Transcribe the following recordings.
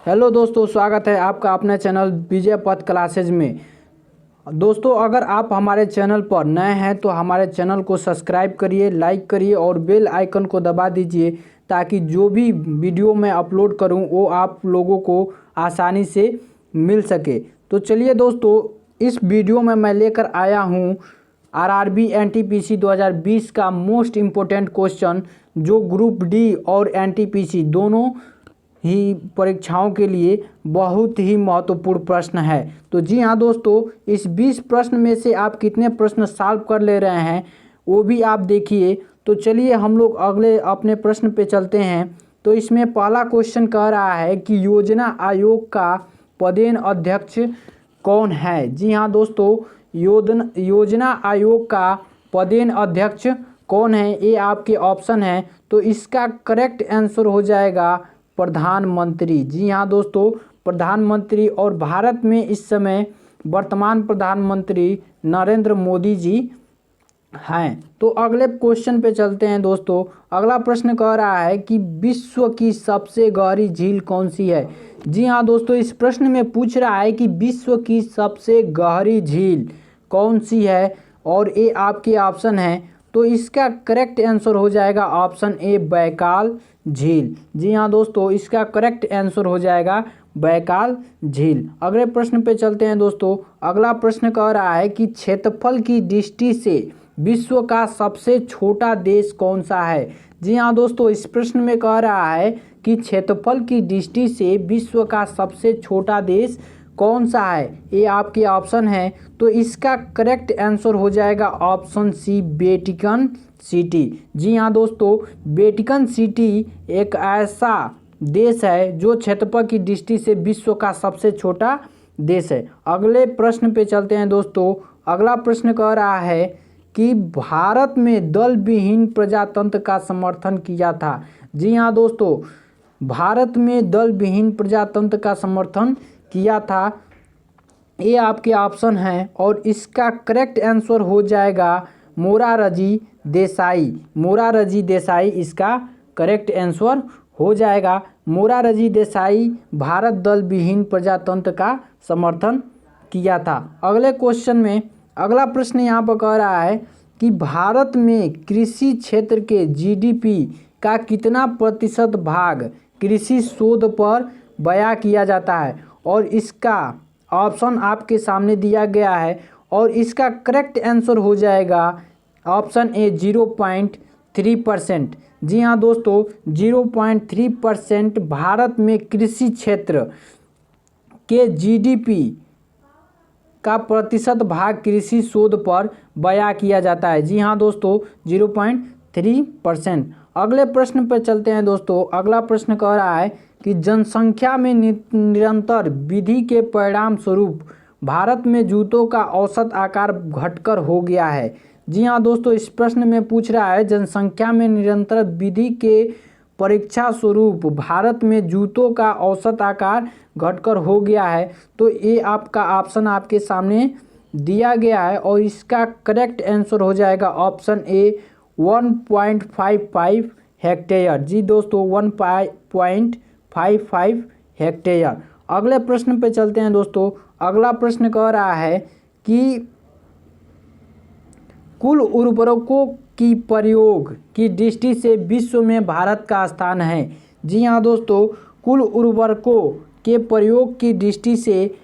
Hello दोस्तों, स्वागत है आपका अपने चैनल विजय पथ क्लासेज में। दोस्तों, अगर आप हमारे चैनल पर नए हैं तो हमारे चैनल को सब्सक्राइब करिए, लाइक करिए और बेल आइकन को दबा दीजिए ताकि जो भी वीडियो मैं अपलोड करूं वो आप लोगों को आसानी से मिल सके। तो चलिए दोस्तों, इस वीडियो में मैं लेकर आया हूं आरआरबी एनटीपीसी 2020 का मोस्ट इम्पोर्टेंट क्वेश्चन, जो ग्रुप डी और एनटीपीसी दोनों ही परीक्षाओं के लिए बहुत ही महत्वपूर्ण प्रश्न है। तो जी हाँ दोस्तों, इस 20 प्रश्न में से आप कितने प्रश्न सॉल्व कर ले रहे हैं वो भी आप देखिए। तो चलिए हम लोग अगले अपने प्रश्न पे चलते हैं। तो इसमें पहला क्वेश्चन कह रहा है कि योजना आयोग का पदेन अध्यक्ष कौन है। जी हाँ दोस्तों, योजना आयोग का पदेन अध्यक्ष कौन है, ये आपके ऑप्शन है। तो इसका करेक्ट आंसर हो जाएगा प्रधानमंत्री। जी हाँ दोस्तों, प्रधानमंत्री। और भारत में इस समय वर्तमान प्रधानमंत्री नरेंद्र मोदी जी हैं। तो अगले क्वेश्चन पे चलते हैं दोस्तों। अगला प्रश्न कह रहा है कि विश्व की सबसे गहरी झील कौन सी है। जी हाँ दोस्तों, इस प्रश्न में पूछ रहा है कि विश्व की सबसे गहरी झील कौन सी है और ये आपके ऑप्शन है। तो इसका करेक्ट आंसर हो जाएगा ऑप्शन ए, बैकाल झील। जी हाँ दोस्तों, इसका करेक्ट आंसर हो जाएगा बैकाल झील। अगले प्रश्न पे चलते हैं दोस्तों। अगला प्रश्न कह रहा है कि क्षेत्रफल की दृष्टि से विश्व का सबसे छोटा देश कौन सा है। जी हाँ दोस्तों, इस प्रश्न में कह रहा है कि क्षेत्रफल की दृष्टि से विश्व का सबसे छोटा देश कौन सा है, ये आपके ऑप्शन है। तो इसका करेक्ट आंसर हो जाएगा ऑप्शन सी, वेटिकन सिटी। जी हाँ दोस्तों, वेटिकन सिटी एक ऐसा देश है जो क्षेत्रफल की दृष्टि से विश्व का सबसे छोटा देश है। अगले प्रश्न पे चलते हैं दोस्तों। अगला प्रश्न कह रहा है कि भारत में दल विहीन प्रजातंत्र का समर्थन किया था। जी हाँ दोस्तों, भारत में दल विहीन प्रजातंत्र का समर्थन किया था, ये आपके ऑप्शन हैं। और इसका करेक्ट आंसर हो जाएगा मोरारजी देसाई। मोरारजी देसाई इसका करेक्ट आंसर हो जाएगा। मोरारजी देसाई भारत दल विहीन प्रजातंत्र का समर्थन किया था। अगले क्वेश्चन में अगला प्रश्न यहाँ पर कह रहा है कि भारत में कृषि क्षेत्र के जीडीपी का कितना प्रतिशत भाग कृषि शोध पर व्यय किया जाता है। और इसका ऑप्शन आपके सामने दिया गया है और इसका करेक्ट आंसर हो जाएगा ऑप्शन ए, 0.3%। जी हाँ दोस्तों, 0.3% भारत में कृषि क्षेत्र के जीडीपी का प्रतिशत भाग कृषि शोध पर व्यय किया जाता है। जी हाँ दोस्तों, 0.3%। अगले प्रश्न पर चलते हैं दोस्तों। अगला प्रश्न कह रहा है कि जनसंख्या में निरंतर वृद्धि के परिणाम स्वरूप भारत में जूतों का औसत आकार घटकर हो गया है। जी हाँ दोस्तों, इस प्रश्न में पूछ रहा है जनसंख्या में निरंतर वृद्धि के परीक्षा स्वरूप भारत में जूतों का औसत आकार घटकर हो गया है। तो ये आपका ऑप्शन आपके सामने दिया गया है और इसका करेक्ट आंसर हो जाएगा ऑप्शन ए, 1.55 हेक्टेयर। जी दोस्तों, 1.55 हेक्टेयर। अगले प्रश्न पे चलते हैं दोस्तों। अगला प्रश्न कह रहा है कि कुल उर्वरकों की प्रयोग की दृष्टि से विश्व में भारत का स्थान है। जी हाँ दोस्तों, कुल उर्वरकों के प्रयोग की दृष्टि से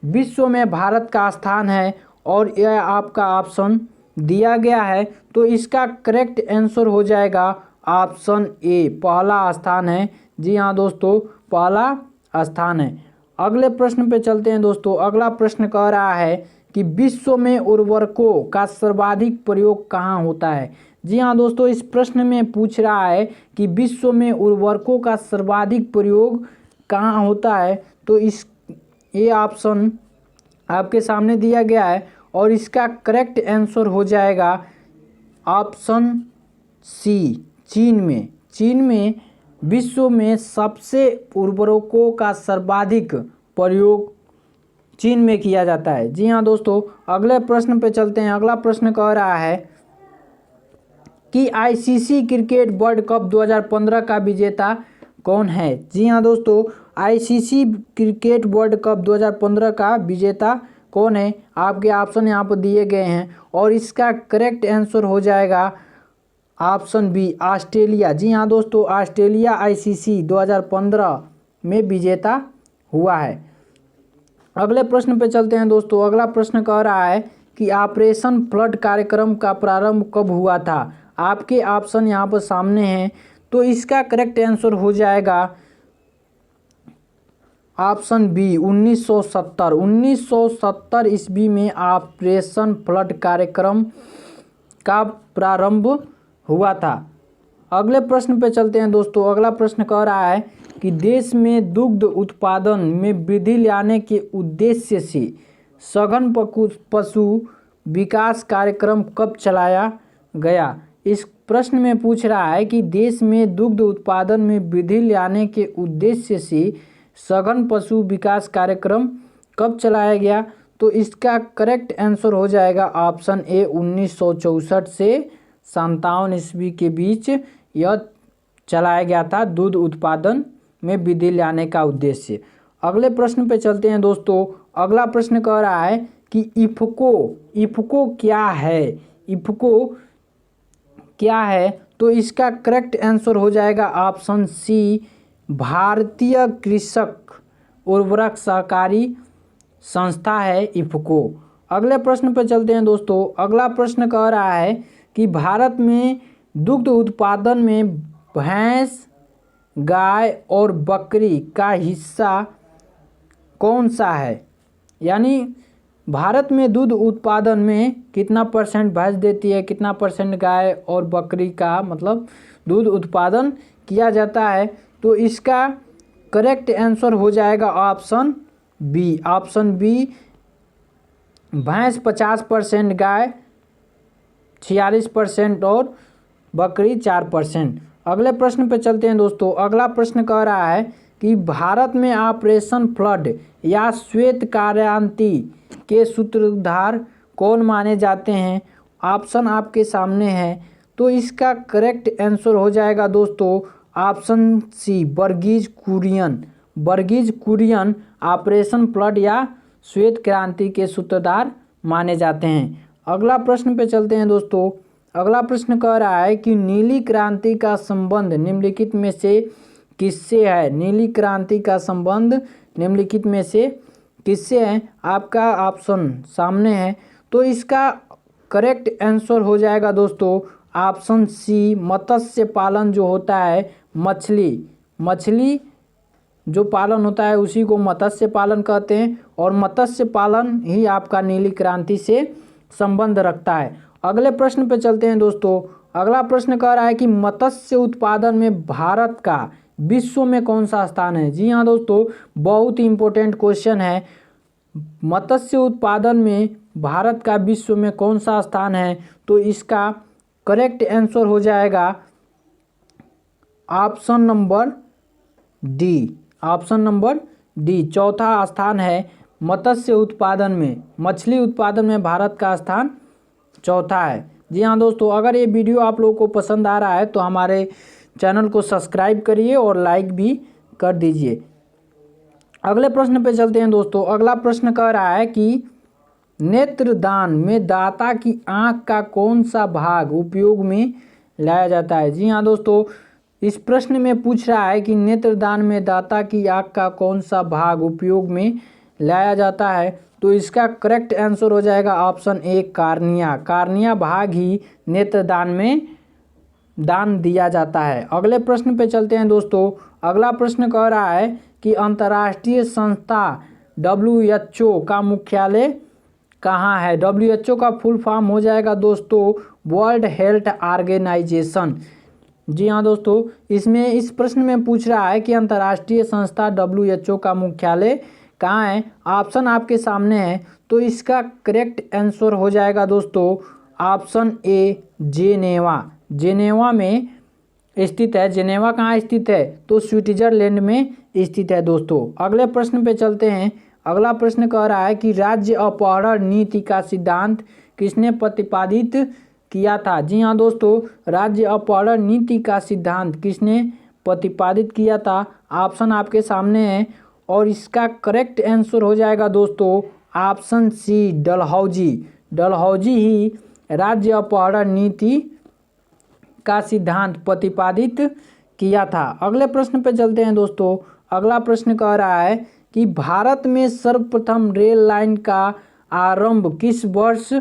विश्व में भारत का स्थान है और यह आपका ऑप्शन दिया गया है। तो इसका करेक्ट आंसर हो जाएगा ऑप्शन ए, पहला स्थान है। जी हाँ दोस्तों, पहला स्थान है। अगले प्रश्न पे चलते हैं दोस्तों। अगला प्रश्न कह रहा है कि विश्व में उर्वरकों का सर्वाधिक प्रयोग कहाँ होता है। जी हाँ दोस्तों, इस प्रश्न में पूछ रहा है कि विश्व में उर्वरकों का सर्वाधिक प्रयोग कहाँ होता है। तो ये ऑप्शन आपके सामने दिया गया है और इसका करेक्ट आंसर हो जाएगा ऑप्शन सी, चीन में। चीन में विश्व में सबसे उर्वरकों का सर्वाधिक प्रयोग चीन में किया जाता है। जी हाँ दोस्तों, अगले प्रश्न पे चलते हैं। अगला प्रश्न कह रहा है कि आईसीसी क्रिकेट वर्ल्ड कप 2015 का विजेता कौन है। जी हाँ दोस्तों, आईसीसी क्रिकेट वर्ल्ड कप 2015 का विजेता कौन है? आपके ऑप्शन यहाँ पर दिए गए हैं और इसका करेक्ट आंसर हो जाएगा ऑप्शन बी, ऑस्ट्रेलिया। जी हाँ दोस्तों, ऑस्ट्रेलिया आईसीसी 2015 में विजेता हुआ है। अगले प्रश्न पे चलते हैं दोस्तों। अगला प्रश्न कह रहा है कि ऑपरेशन फ्लड कार्यक्रम का प्रारंभ कब हुआ था? आपके ऑप्शन यहाँ पर सामने हैं, तो इसका करेक्ट आंसर हो जाएगा ऑप्शन बी, 1970। 1970 ईस्वी में ऑपरेशन फ्लड कार्यक्रम का प्रारंभ हुआ था। अगले प्रश्न पे चलते हैं दोस्तों। अगला प्रश्न कह रहा है कि देश में दुग्ध उत्पादन में वृद्धि लाने के उद्देश्य से सघन पशु विकास कार्यक्रम कब चलाया गया? इस प्रश्न में पूछ रहा है कि देश में दुग्ध उत्पादन में वृद्धि लाने के उद्देश्य से सघन पशु विकास कार्यक्रम कब चलाया गया? तो इसका करेक्ट आंसर हो जाएगा ऑप्शन ए, 1964 से 57 ईस्वी के बीच यह चलाया गया था, दूध उत्पादन में वृद्धि लाने का उद्देश्य। अगले प्रश्न पे चलते हैं दोस्तों। अगला प्रश्न कह रहा है कि इफको क्या है? इफको क्या है? तो इसका करेक्ट आंसर हो जाएगा ऑप्शन सी, भारतीय कृषक उर्वरक सहकारी संस्था है इफको। अगले प्रश्न पर चलते हैं दोस्तों। अगला प्रश्न कह रहा है कि भारत में दुग्ध उत्पादन में भैंस, गाय और बकरी का हिस्सा कौन सा है? यानी भारत में दूध उत्पादन में कितना परसेंट भैंस देती है, कितना परसेंट गाय और बकरी का मतलब दूध उत्पादन किया जाता है? तो इसका करेक्ट आंसर हो जाएगा ऑप्शन बी। ऑप्शन बी, भैंस 50%, गाय 46% और बकरी 4%। अगले प्रश्न पे चलते हैं दोस्तों। अगला प्रश्न कह रहा है कि भारत में ऑपरेशन फ्लड या श्वेत क्रांति के सूत्रधार कौन माने जाते हैं? ऑप्शन आपके सामने है, तो इसका करेक्ट आंसर हो जाएगा दोस्तों option C, Verghese Kurien. Verghese Kurien operation flood या श्वेत क्रांति के सूत्रधार माने जाते हैं। अगला प्रश्न पे चलते हैं दोस्तों। अगला प्रश्न कह रहा है कि नीली क्रांति का संबंध निम्नलिखित में से किससे है? नीली क्रांति का संबंध निम्नलिखित में से किससे है? आपका ऑप्शन सामने है, तो इसका करेक्ट आंसर हो जाएगा दोस्तों ऑप्शन सी, मत्स्य पालन जो होता है, मछली जो पालन होता है उसी को मत्स्य पालन कहते हैं और मत्स्य पालन ही आपका नीली क्रांति से संबंध रखता है। अगले प्रश्न पे चलते हैं दोस्तों। अगला प्रश्न कह रहा है कि मत्स्य उत्पादन में भारत का विश्व में कौन सा स्थान है? जी हाँ दोस्तों, बहुत ही इम्पोर्टेंट क्वेश्चन है। मत्स्य उत्पादन में भारत का विश्व में कौन सा स्थान है? तो इसका करेक्ट आंसर हो जाएगा option number D. Option number D, चौथा स्थान है मत्स्य उत्पादन में। मछली उत्पादन में भारत का स्थान चौथा है। जी हाँ दोस्तों, अगर ये वीडियो आप लोगों को पसंद आ रहा है तो हमारे चैनल को सब्सक्राइब करिए और लाइक भी कर दीजिए। अगले प्रश्न पे चलते हैं दोस्तों। अगला प्रश्न कह रहा है कि नेत्रदान में दाता की आंख का कौन सा भाग उपयोग में लाया जाता है? जी हाँ दोस्तों, इस प्रश्न में पूछ रहा है कि नेत्रदान में दाता की आंख का कौन सा भाग उपयोग में लाया जाता है? तो इसका करेक्ट आंसर हो जाएगा ऑप्शन ए, कार्निया। कार्निया भाग ही नेत्रदान में दान दिया जाता है। अगले प्रश्न पे चलते हैं दोस्तों। अगला प्रश्न कह रहा है कि अंतर्राष्ट्रीय संस्था WHO का मुख्यालय कहाँ है? WHO का फुल फॉर्म हो जाएगा दोस्तों वर्ल्ड हेल्थ ऑर्गेनाइजेशन। जी हाँ दोस्तों, इसमें इस प्रश्न में पूछ रहा है कि अंतर्राष्ट्रीय संस्था WHO का मुख्यालय कहाँ है? ऑप्शन आपके सामने है, तो इसका करेक्ट आंसर हो जाएगा दोस्तों ऑप्शन ए, जेनेवा। जेनेवा में स्थित है। जेनेवा कहाँ स्थित है? तो स्विट्जरलैंड में स्थित है दोस्तों। अगले प्रश्न पे चलते हैं। अगला प्रश्न कह रहा है कि राज्य अपहरण नीति का सिद्धांत किसने प्रतिपादित किया था? जी हाँ दोस्तों, राज्य अपहरण नीति का सिद्धांत किसने प्रतिपादित किया था? ऑप्शन आपके सामने है और इसका करेक्ट आंसर हो जाएगा दोस्तों ऑप्शन सी डलहौजी। डलहौजी ही राज्य अपहरण नीति का सिद्धांत प्रतिपादित किया था। अगले प्रश्न पे चलते हैं दोस्तों। अगला प्रश्न कह रहा है कि भारत में सर्वप्रथम रेल लाइन का आरंभ किस वर्ष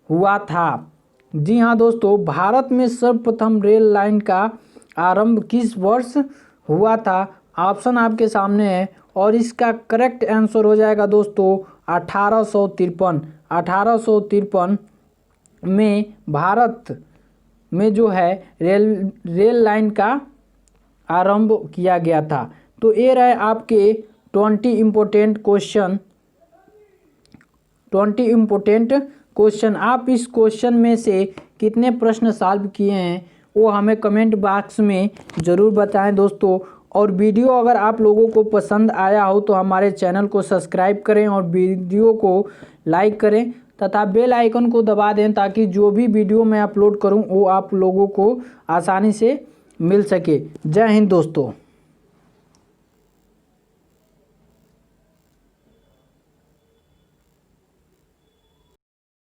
हुआ था? जी हाँ दोस्तों, भारत में सर्वप्रथम रेल लाइन का आरंभ किस वर्ष हुआ था? ऑप्शन आपके सामने है और इसका करेक्ट आंसर हो जाएगा दोस्तों 1853। 1853 में भारत में जो है रेल लाइन का आरंभ किया गया था। तो ये रहे आपके 20 इम्पोर्टेंट क्वेश्चन। आप इस क्वेश्चन में से कितने प्रश्न सॉल्व किए हैं वो हमें कमेंट बॉक्स में ज़रूर बताएं दोस्तों। और वीडियो अगर आप लोगों को पसंद आया हो तो हमारे चैनल को सब्सक्राइब करें और वीडियो को लाइक करें तथा बेल आइकन को दबा दें ताकि जो भी वीडियो मैं अपलोड करूं वो आप लोगों को आसानी से मिल सके। जय हिंद दोस्तों।